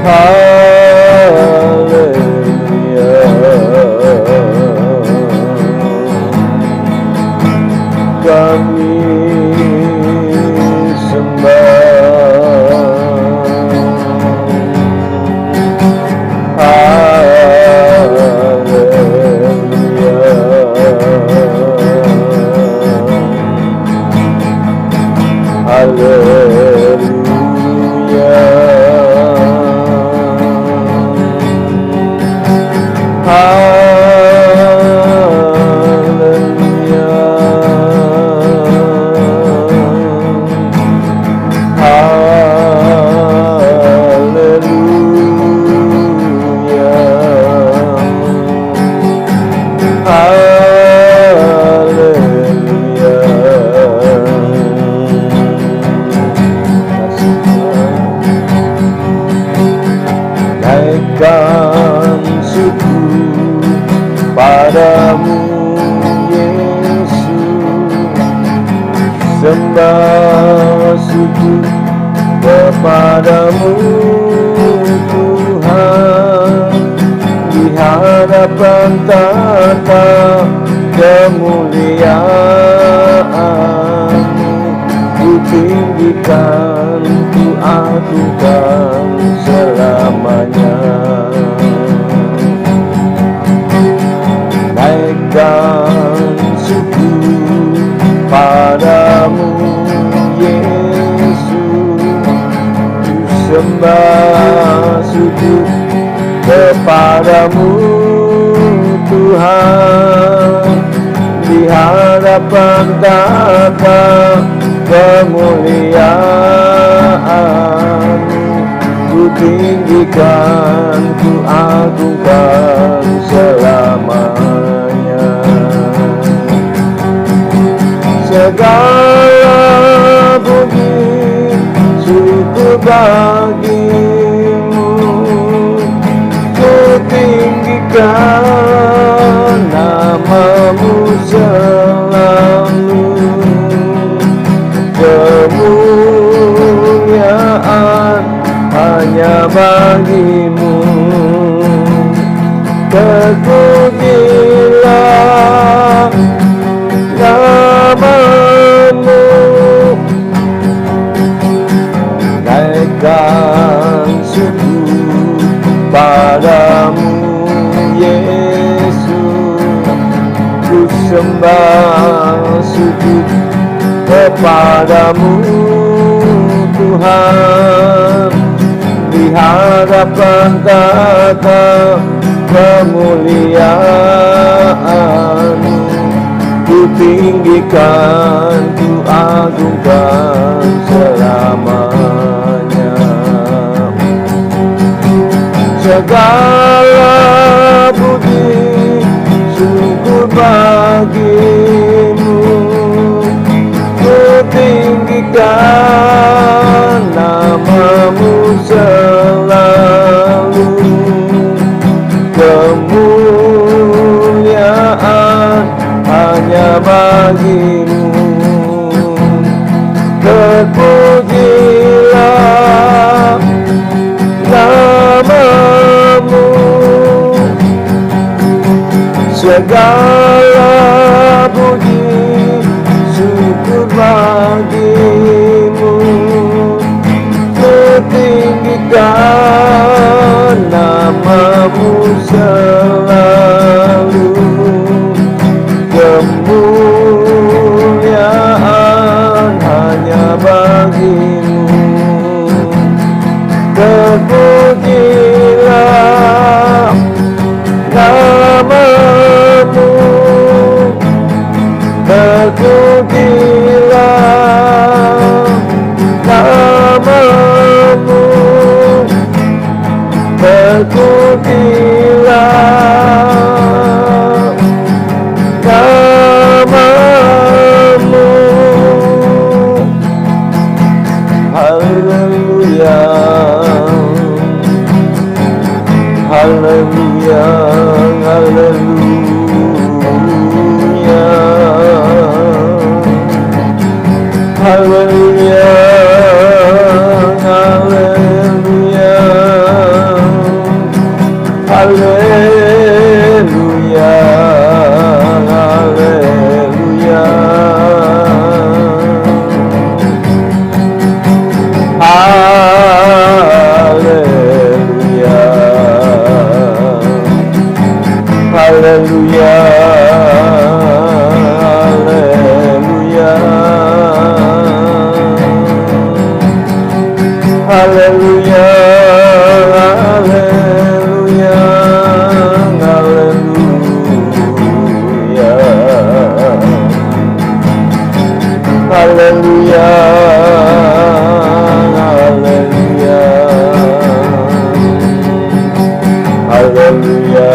Haleluya. Kami naikkan syukur padamu Yesus, sembah syukur kepadamu Tuhan, di hadapan tata kemuliaan-Mu ku tinggikan, ku agungkan selamanya. Naikkan syukur padamu Yesus, ku sembah syukur kepadamu Tuhan, di hadapan tata kemuliaan ku tinggikan, ku agungkan selamanya. Segala puji syukur bagimu, ku tinggikan nama-Mu selalu. Kemuliaan hanya bagi-Mu, terpujilah nama-Mu. Naikkan syukur padamu Yesus, ku sembah syukur kepadamu Tuhan, di hadapan tata kemuliaan-Mu ku tinggikan, ku agungkan selamanya. Segala puji syukur bagi-Mu, ku tinggikan nama-Mu selalu. Kemuliaan hanya bagi-Mu, terpujilah nama-Mu. Segala puji syukur bagi-Mu, ku tinggikan nama-Mu selalu. Kemuliaan hanya bagi-Mu, terpujilah nama-Mu, terpujilah nama-Mu, terpujilah nama-Mu. Haleluya, haleluya, haleluya, haleluya, haleluya. Haleluya, haleluya, haleluya. Haleluya, haleluya, haleluya,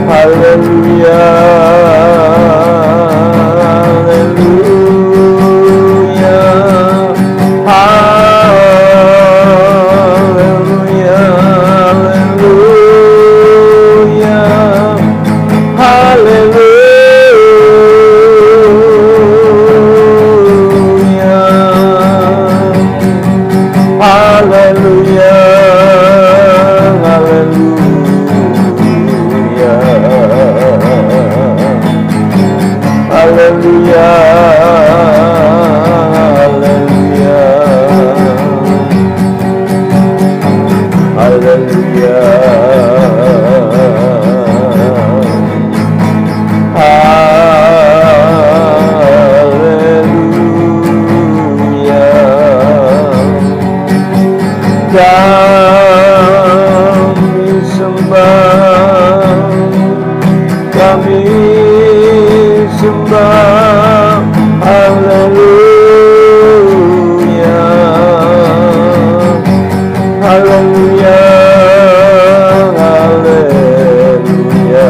haleluya, haleluya, haleluya, haleluya, haleluya, haleluya. Kami sembah, kami sembah, haleluya, haleluya, haleluya,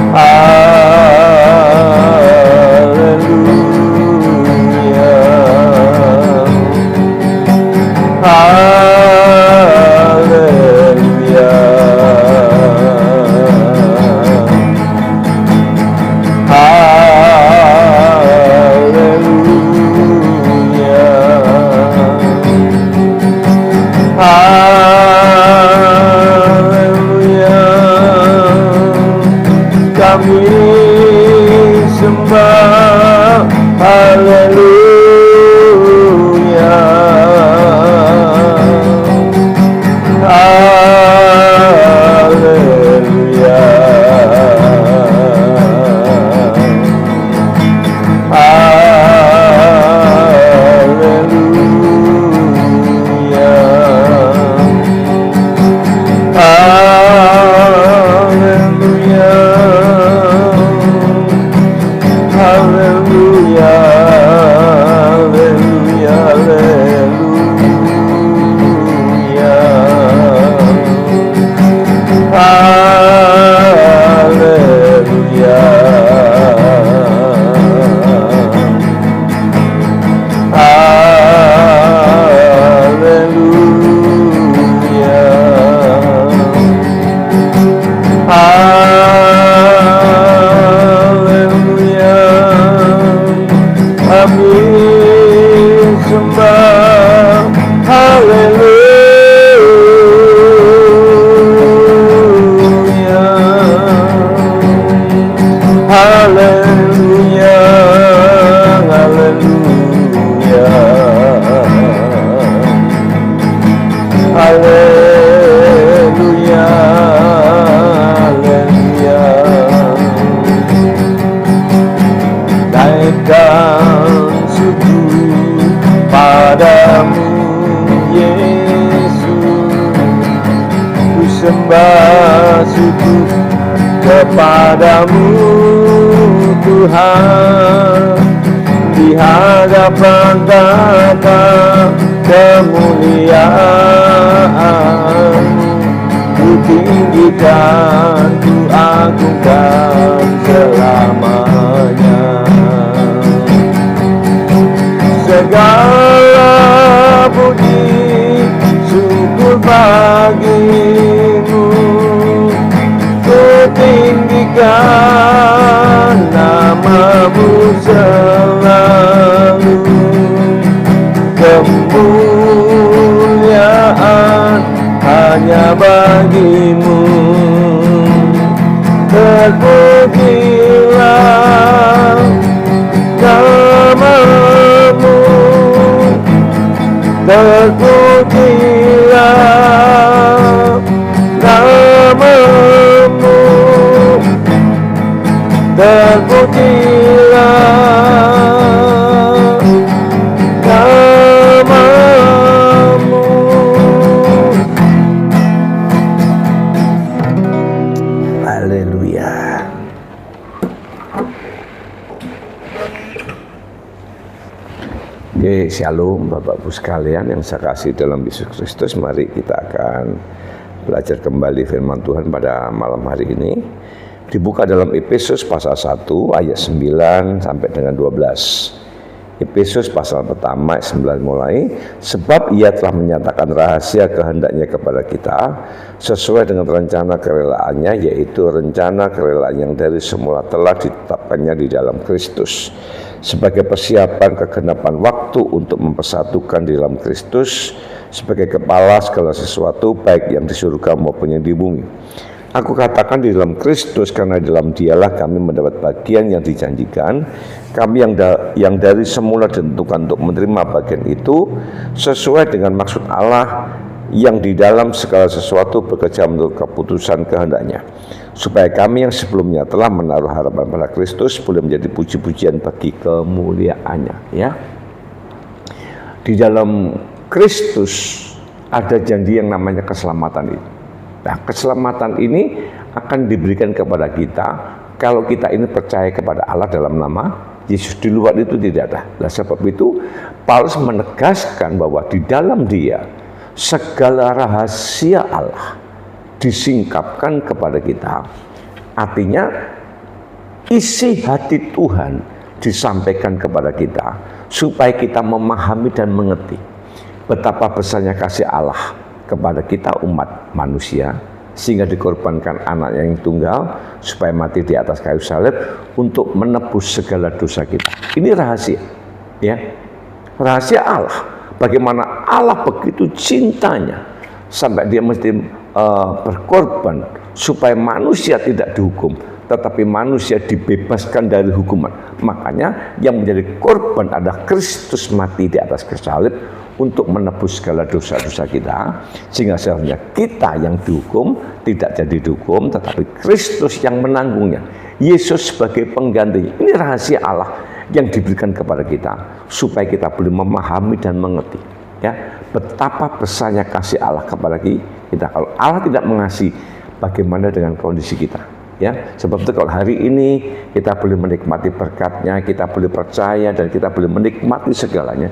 haleluya, haleluya, kami sembah, haleluya, haleluya, haleluya, haleluya, haleluya, haleluya, kami sembah, haleluya, haleluya, haleluya, haleluya, haleluya. Naikkan syukur padamu Yesus, ku sembah syukur kepadamu Tuhan, di hadapan tata kemuliaan, ku tinggikan, ku agungkan selamanya. Segala puji syukur bagimu, ku tinggikan namamu selalu. Kemuliaan hanya bagimu, terpujilah namamu, terpujilah namamu, terpujilah namamu. Haleluya. Oke, shalom Bapak Ibu sekalian yang saya kasih dalam Yesus Kristus. Mari kita akan belajar kembali firman Tuhan pada malam hari ini. Dibuka dalam Efesus pasal 1 ayat 9 sampai dengan 12. Efesus pasal pertama ayat 9 mulai. Sebab ia telah menyatakan rahasia kehendaknya kepada kita sesuai dengan rencana kerelaannya, yaitu rencana kerelaan yang dari semula telah ditetapkannya di dalam Kristus sebagai persiapan kegenapan waktu untuk mempersatukan di dalam Kristus sebagai kepala segala sesuatu baik yang di surga maupun yang di bumi. Aku katakan di dalam Kristus karena di dalam Dialah kami mendapat bagian yang dijanjikan. Kami yang dari semula ditentukan untuk menerima bagian itu sesuai dengan maksud Allah yang di dalam segala sesuatu bekerja menurut keputusan kehendaknya, supaya kami yang sebelumnya telah menaruh harapan pada Kristus boleh menjadi puji-pujian bagi kemuliaannya. Ya, di dalam Kristus ada janji yang namanya keselamatan itu. Nah, keselamatan ini akan diberikan kepada kita kalau kita ini percaya kepada Allah dalam nama Yesus. Di luar itu tidak ada. Nah, sebab itu Paulus menegaskan bahwa di dalam Dia segala rahasia Allah disingkapkan kepada kita. Artinya isi hati Tuhan disampaikan kepada kita supaya kita memahami dan mengerti betapa besarnya kasih Allah kepada kita umat manusia, sehingga dikorbankan anak yang tunggal supaya mati di atas kayu salib untuk menebus segala dosa kita. Ini rahasia, ya, rahasia Allah. Bagaimana Allah begitu cintanya sampai dia mesti berkorban supaya manusia tidak dihukum, tetapi manusia dibebaskan dari hukuman. Makanya yang menjadi korban adalah Kristus mati di atas kayu salib untuk menebus segala dosa-dosa kita, sehingga seharusnya kita yang dihukum tidak jadi dihukum, tetapi Kristus yang menanggungnya, Yesus sebagai penggantinya. Ini rahasia Allah yang diberikan kepada kita supaya kita boleh memahami dan mengerti, ya, betapa besarnya kasih Allah kepada kita. Kalau Allah tidak mengasihi, bagaimana dengan kondisi kita? Ya, sebab itu kalau hari ini kita boleh menikmati berkat-Nya, kita boleh percaya dan kita boleh menikmati segalanya,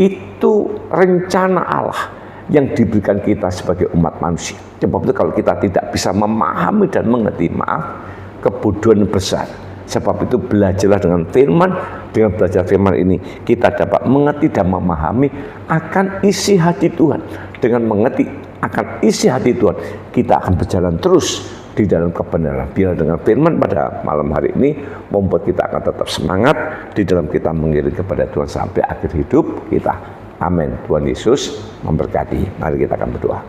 itu rencana Allah yang diberikan kita sebagai umat manusia. Sebab itu kalau kita tidak bisa memahami dan mengerti, maaf, kebodohan besar. Sebab itu belajarlah dengan firman. Dengan belajar firman ini kita dapat mengerti dan memahami akan isi hati Tuhan. Dengan mengerti akan isi hati Tuhan, kita akan berjalan terus di dalam kebenaran. Biar dengan firman pada malam hari ini membuat kita akan tetap semangat di dalam kita mengiring kepada Tuhan sampai akhir hidup kita. Amin. Tuhan Yesus memberkati. Mari kita akan berdoa.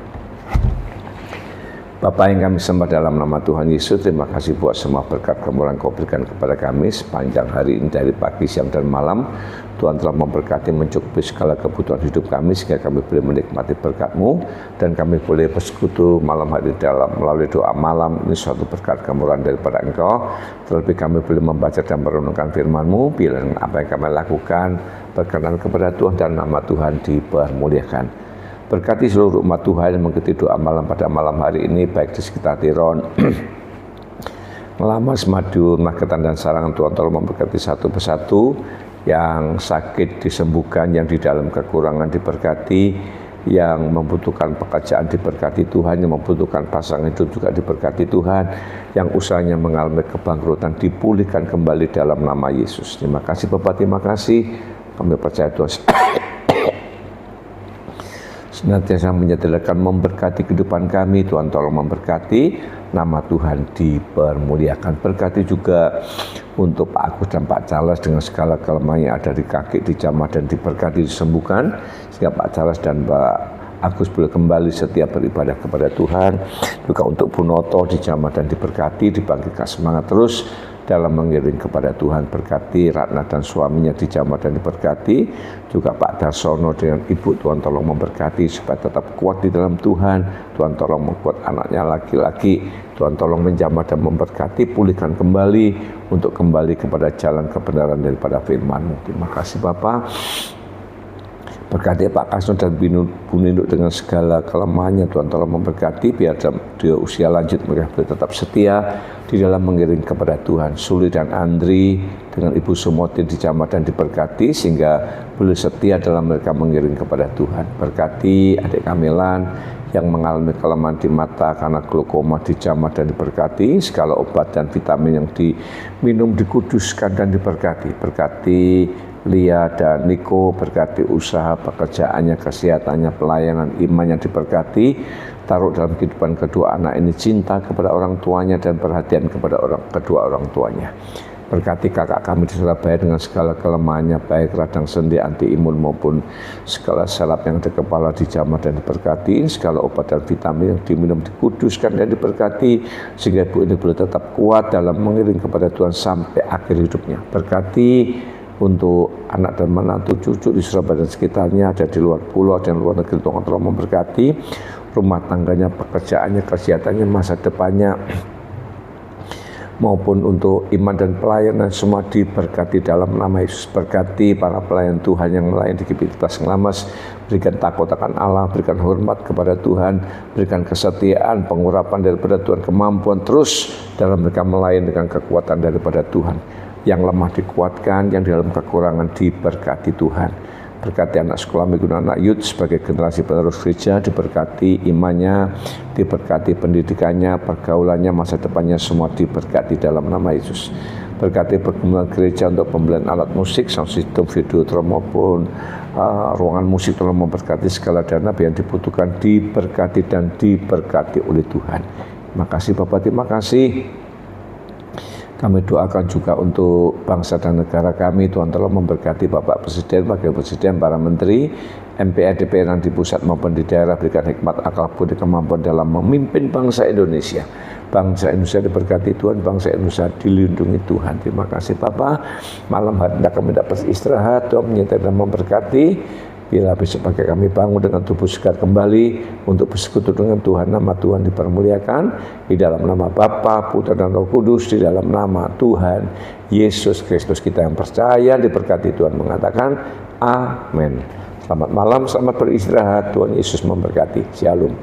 Bapa yang kami sembah dalam nama Tuhan Yesus, terima kasih buat semua berkat kemurahan Kau berikan kepada kami sepanjang hari ini, dari pagi, siang, dan malam. Tuhan telah memberkati, mencukupi segala kebutuhan hidup kami, sehingga kami boleh menikmati berkat-Mu, dan kami boleh bersekutu malam hari dalam melalui doa malam. Ini suatu berkat kemurahan daripada Engkau. Terlebih kami boleh membaca dan merenungkan firman-Mu, bila apa yang kami lakukan berkenan kepada Tuhan dan nama Tuhan dipermuliakan. Berkati seluruh umat Tuhan yang mengikuti doa malam pada malam hari ini, baik di sekitar Tiron, Ngelamas, Madiun, Magetan, dan Sarangan. Tuhan tolong memberkati satu persatu. Yang sakit disembuhkan, yang di dalam kekurangan diberkati, yang membutuhkan pekerjaan diberkati Tuhan, yang membutuhkan pasangan hidup juga diberkati Tuhan, yang usahanya mengalami kebangkrutan dipulihkan kembali dalam nama Yesus. Terima kasih Bapak, terima kasih. Kami percaya Tuhan senantiasa menyediakan, memberkati kehidupan kami. Tuhan tolong memberkati, nama Tuhan dipermuliakan. Berkati juga untuk Pak Agus dan Pak Charles dengan segala kelemahan yang ada di kaki, dijamah dan diberkati, disembuhkan, sehingga Pak Charles dan Pak Agus boleh kembali setiap beribadah kepada Tuhan. Juga untuk Bu Noto dijamah dan diberkati, dibangkitkan semangat terus dalam mengiring kepada Tuhan. Berkati Ratna dan suaminya dijamah dan diberkati. Juga Pak Darsono dengan Ibu, Tuhan tolong memberkati supaya tetap kuat di dalam Tuhan. Tuhan tolong membuat anaknya laki-laki Tuhan tolong menjamah dan memberkati, pulihkan kembali untuk kembali kepada jalan kebenaran daripada firman-Mu. Terima kasih Bapa. Berkati Pak Kasno dan Bu Ninduk dengan segala kelemahannya. Tuhan tolong memberkati, biar dia usia lanjut mereka boleh tetap setia di dalam mengiring kepada Tuhan. Suli dan Andri dengan Ibu Sumoti dijamah dan diberkati sehingga boleh setia dalam mereka mengiring kepada Tuhan. Berkati adik Kamilan yang mengalami kelemahan di mata karena glaukoma dijamah dan diberkati, segala obat dan vitamin yang diminum dikuduskan dan diberkati. Berkati Lia dan Niko, berkati usaha pekerjaannya, kesehatannya, pelayanan, imannya diberkati. Taruh dalam kehidupan kedua anak ini cinta kepada orang tuanya dan perhatian kepada kedua orang tuanya. Berkati kakak kami di Surabaya dengan segala kelemahannya, baik radang sendi, anti imun maupun segala saraf yang ada kepala dijamah dan diberkati. Segala obat dan vitamin yang diminum dikuduskan dan diberkati sehingga ibu ini boleh tetap kuat dalam mengiring kepada Tuhan sampai akhir hidupnya. Berkati untuk anak dan menantu cucu di Surabaya dan sekitarnya, ada di luar pulau dan luar negeri. Tuhan telah memberkati rumah tangganya, pekerjaannya, kesehatannya, masa depannya, maupun untuk iman dan pelayanan semua diberkati dalam nama Yesus. Berkati para pelayan Tuhan yang melayani di Kipitas Ngelamas, berikan takut akan Allah, berikan hormat kepada Tuhan, berikan kesetiaan, pengurapan daripada Tuhan, kemampuan terus dalam mereka melayani dengan kekuatan daripada Tuhan. Yang lemah dikuatkan, yang dalam kekurangan diberkati Tuhan. Berkati anak sekolah menggunakan anak youth sebagai generasi penerus gereja, diberkati imannya, diberkati pendidikannya, pergaulannya, masa depannya semua diberkati dalam nama Yesus. Berkati pergumulan gereja untuk pembelian alat musik, sound system, videotron maupun ruangan musik, tolong memberkati segala dana yang dibutuhkan, diberkati dan diberkati oleh Tuhan. Terima kasih Bapak, terima kasih. Kami doakan juga untuk bangsa dan negara kami. Tuhan tolong memberkati Bapak Presiden, Wakil Presiden, para Menteri, MPR, DPR di pusat maupun di daerah. Berikan hikmat, akal budi, kemampuan dalam memimpin bangsa Indonesia. Bangsa Indonesia diberkati Tuhan, bangsa Indonesia dilindungi Tuhan. Terima kasih Bapak. Malam hari ini kami dapat istirahat. Tuhan menyertai dan memberkati. Bila besok pagi kami bangun dengan tubuh segar kembali untuk bersekutu dengan Tuhan, nama Tuhan dipermuliakan di dalam nama Bapa, Putra dan Roh Kudus, di dalam nama Tuhan Yesus Kristus kita yang percaya diberkati. Tuhan mengatakan amin. Selamat malam, selamat beristirahat. Tuhan Yesus memberkati. Shalom.